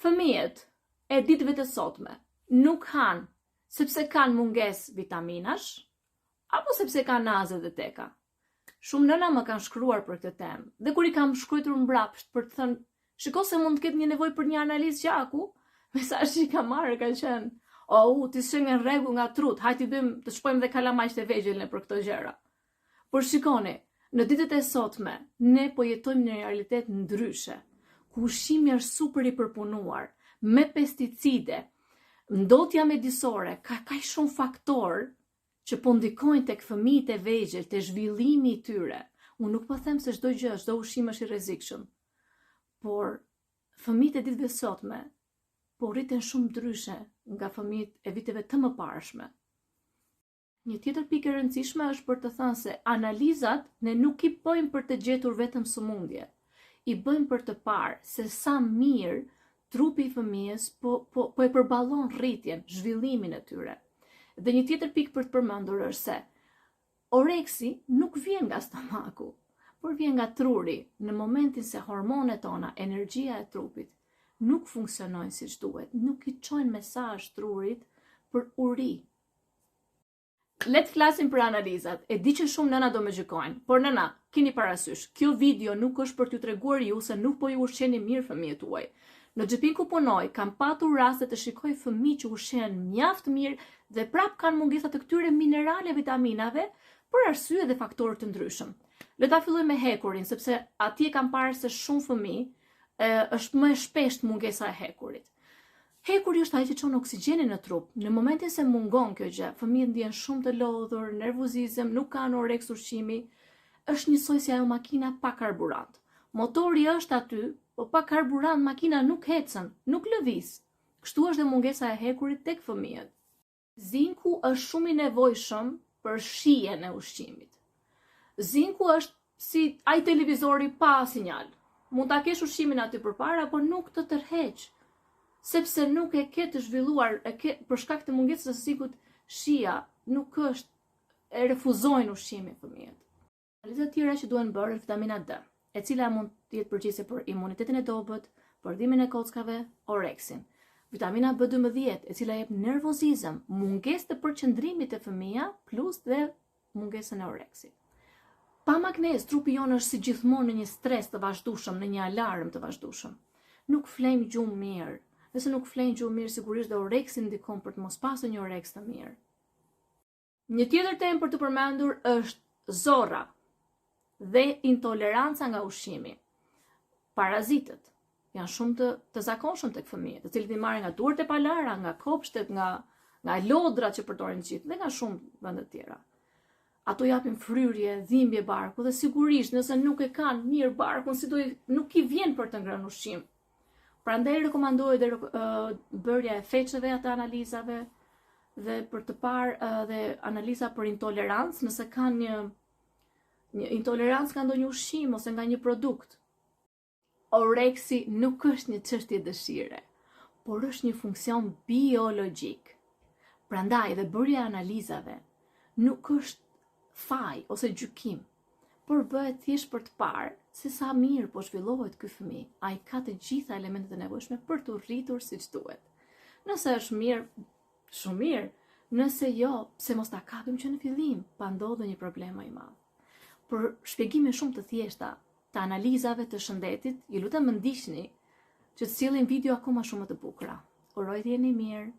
Fëmijët e ditëve të sotme nuk han sepse kanë mungesë vitaminash apo sepse kanë naze dhe teka. Shumë nëna më kanë shkruar për këtë temë dhe kur i kam shkruar mbrapsht për të thënë, shiko se mund të ketë një nevojë për një analizë gjaku, mesazhi që kam marrë ka qenë, ti s'e në rregull nga trut, hajde të shpojmë dhe kalamajt e vegjël për këto gjëra. Por shikoni, në ditët e sotme ne po jetojmë në një realitet ndryshe, ku ushqimi është super i përpunuar, me pesticide, ndotja mjedisore, ka shumë faktor që po ndikojnë tek fëmijët e vegjël, te zhvillimi i tyre. Unë nuk po them se çdo gjë, çdo ushqim është i rrezikshëm, por fëmijët e ditëve sotme po rriten shumë ndryshe nga fëmijët e viteve të mëparshme. Një tjetër pikë e rëndësishme është për të thënë se analizat ne nuk i bëjmë për të gjetur vetëm sëmundje, i bëjmë për të parë se sa mirë trupi i fëmijës po e përballon rritjen, zhvillimin e tyre. Dhe një tjetër pikë për të përmendur është se oreksi nuk vjen nga stomaku, por vjen nga truri, në momentin se hormonet tona, energjia e trupit, nuk funksionojnë siç duhet, nuk i çojnë mesazh trurit për uri. Le të flasim për analizat. E di që shumë nëna do më gjykojnë, por nëna, keni parasysh, kjo video nuk është për t'ju treguar ju se nuk po ju ushqeni mirë fëmijët tuaj. Në xhepin ku punoj, kam patur raste të shikoj fëmijë që ushqehen mjaft mirë dhe prap kanë mungesa të këtyre minerale, vitaminave, për arsye dhe faktorë të ndryshëm. Le ta filloj me hekurin, sepse atje kam parë se shumë fëmijë është më e shpesht mungesa e hekurit. Hekuri është ai që çon oksigjenin në trup. Në momentin se mungon kjo gjë, fëmijët ndjen shumë të lodhur, nervozizëm, nuk kanë oreks ushqimi, është njësoj si ajo makina pa karburant. Motori është aty, po pa karburant makina nuk ecën, nuk lëviz. Kështu është dhe mungesa e hekurit tek fëmijët. Zinku është shumë i nevojshëm për shijen e ushqimit. Zinku është si ai televizori pa sinjal. Mund ta kesh ushqimin aty përpara, por nuk të tërheq, sepse nuk e ke të zhvilluar, për shkak të mungesës së zinkut, shija nuk është, e refuzojnë ushqimin fëmijët. Analiza të tjera që duhen bërë është vitamina D, e cila mund të jetë përgjegjëse për imunitetin e dobët, përdhimin e kockave, oreksin. Vitamina B12, e cila jep nervozizëm, mungesë të përqendrimit të fëmija, plus dhe mungesën e oreksit. Pa magnez, trupi jonë është si gjithmonë në një stres të vazhdueshëm, në një alarm të vazhdueshëm. Nuk flejmë gjumë mirë. Nëse nuk flejmë gjumë mirë, sigurisht dhe oreksi ndikon për të mos pasur një oreks të mirë. Një tjetër temë për të përmendur është zorra dhe intoleranca nga ushqimi. Parazitët janë shumë të zakonshëm tek fëmijët, të cilët i marrin nga duart e palara, nga kopshtet, nga lodrat që përdoren gjithë dhe nga shumë vende të tjera. Ato japin fryrje, dhimbje barku dhe sigurisht nëse nuk e kanë mirë barkun, nuk i vjen për të ngrënë ushqim. Prandaj rekomandohet bërja e feçeve atë analizave dhe për të parë dhe analiza për intolerancë, nëse kanë një intolerancë nga ndonjë ushqim ose nga një produkt. Oreksi nuk është një çështje dëshire, por është një funksion biologjik. Prandaj dhe bërja e analizave nuk është faj ose gjykim, por bëhet thjesht për të parë se sa mirë po zhvillohet ky fëmijë, ai ka të gjitha elementet e nevojshme për të rritur siç duhet. Nëse është mirë, shumë mirë, nëse jo, pse mos ta kapim që në fillim, pa ndodhur një problem më i madh. Për shpjegime shumë të thjeshta të analizave të shëndetit, ju lutem më ndiqni që të sjellim video akoma shumë më të bukura. Uroj të jeni mirë.